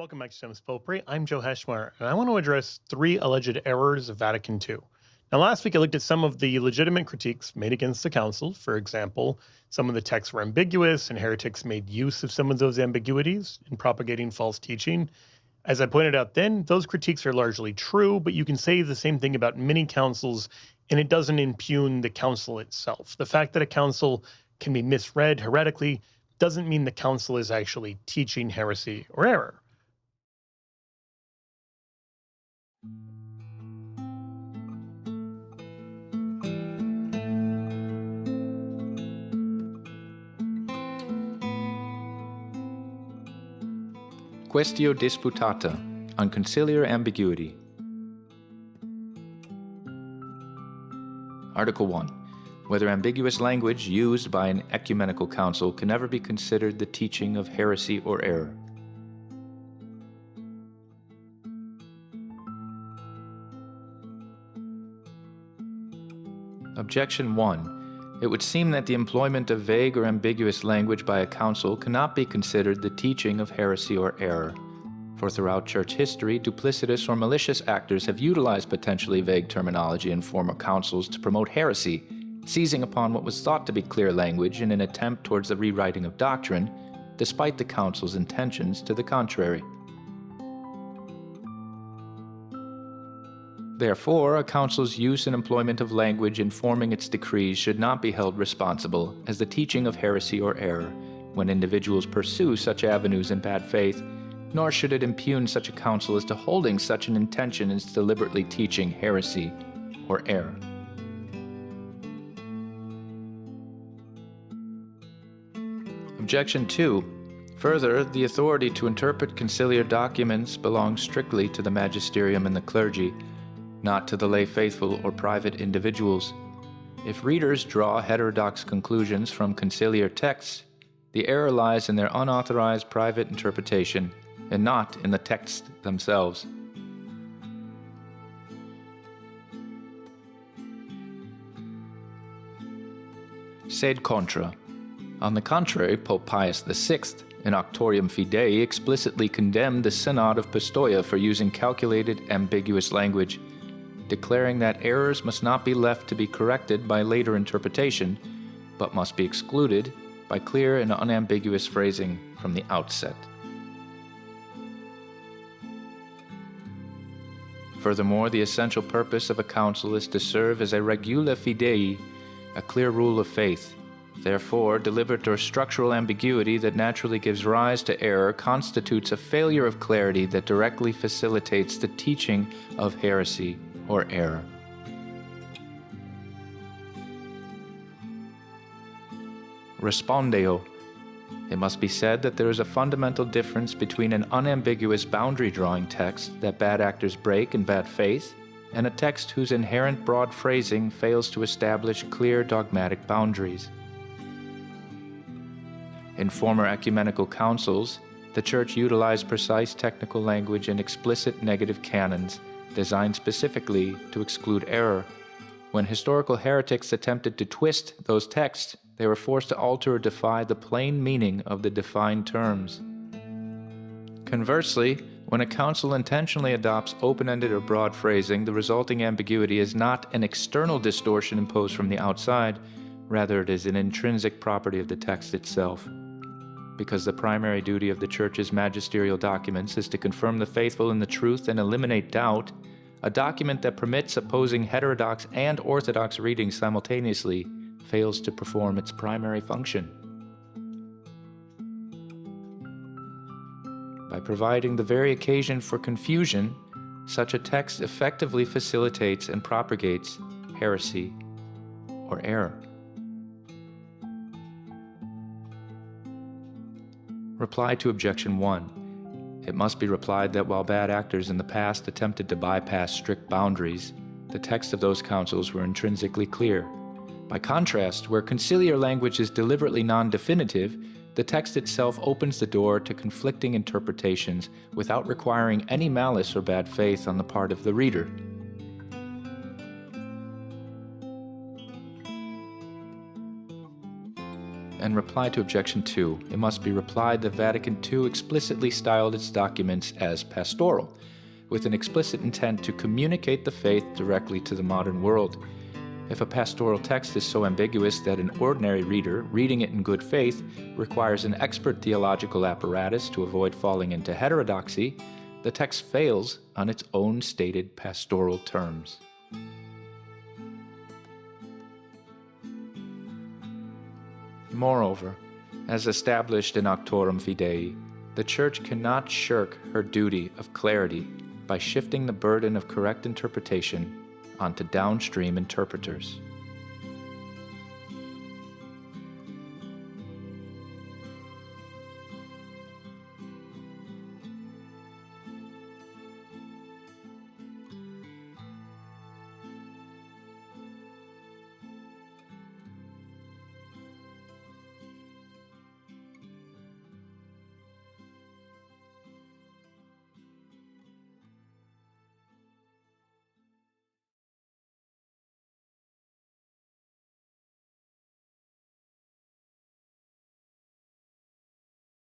Welcome back to Stems Potpourri. I'm Joe Heschmeyer, and I want to address three alleged errors of Vatican II. Now, last week I looked at some of the legitimate critiques made against the Council. For example, some of the texts were ambiguous, and heretics made use of some of those ambiguities in propagating false teaching. As I pointed out then, those critiques are largely true, but you can say the same thing about many councils, and it doesn't impugn the council itself. The fact that a council can be misread heretically doesn't mean the council is actually teaching heresy or error. Quaestio disputata on conciliar ambiguity. Article 1. Whether ambiguous language used by an ecumenical council can never be considered the teaching of heresy or error. Objection 1. It would seem that the employment of vague or ambiguous language by a council cannot be considered the teaching of heresy or error. For throughout church history, duplicitous or malicious actors have utilized potentially vague terminology in former councils to promote heresy, seizing upon what was thought to be clear language in an attempt towards the rewriting of doctrine, despite the council's intentions to the contrary. Therefore, a council's use and employment of language in forming its decrees should not be held responsible as the teaching of heresy or error when individuals pursue such avenues in bad faith, nor should it impugn such a council as to holding such an intention as deliberately teaching heresy or error. Objection 2. Further, the authority to interpret conciliar documents belongs strictly to the magisterium and the clergy, not to the lay faithful or private individuals. If readers draw heterodox conclusions from conciliar texts, the error lies in their unauthorized private interpretation and not in the texts themselves. Sed contra. On the contrary, Pope Pius VI, in Auctorium Fidei, explicitly condemned the Synod of Pistoia for using calculated, ambiguous language, declaring that errors must not be left to be corrected by later interpretation, but must be excluded by clear and unambiguous phrasing from the outset. Furthermore, the essential purpose of a council is to serve as a regula fidei, a clear rule of faith. Therefore, deliberate or structural ambiguity that naturally gives rise to error constitutes a failure of clarity that directly facilitates the teaching of heresy or error. Respondeo. It must be said that there is a fundamental difference between an unambiguous boundary-drawing text that bad actors break in bad faith and a text whose inherent broad phrasing fails to establish clear dogmatic boundaries. In former ecumenical councils, the Church utilized precise technical language and explicit negative canons designed specifically to exclude error. When historical heretics attempted to twist those texts, they were forced to alter or defy the plain meaning of the defined terms. Conversely, when a council intentionally adopts open-ended or broad phrasing, the resulting ambiguity is not an external distortion imposed from the outside, rather it is an intrinsic property of the text itself. Because the primary duty of the Church's magisterial documents is to confirm the faithful in the truth and eliminate doubt, a document that permits opposing heterodox and orthodox readings simultaneously fails to perform its primary function. By providing the very occasion for confusion, such a text effectively facilitates and propagates heresy or error. Reply to Objection 1. It must be replied that while bad actors in the past attempted to bypass strict boundaries, the texts of those councils were intrinsically clear. By contrast, where conciliar language is deliberately non-definitive, the text itself opens the door to conflicting interpretations without requiring any malice or bad faith on the part of the reader. and reply to objection 2, it must be replied that Vatican II explicitly styled its documents as pastoral, with an explicit intent to communicate the faith directly to the modern world. If a pastoral text is so ambiguous that an ordinary reader, reading it in good faith, requires an expert theological apparatus to avoid falling into heterodoxy, the text fails on its own stated pastoral terms. Moreover, as established in Auctorum Fidei, the Church cannot shirk her duty of clarity by shifting the burden of correct interpretation onto downstream interpreters.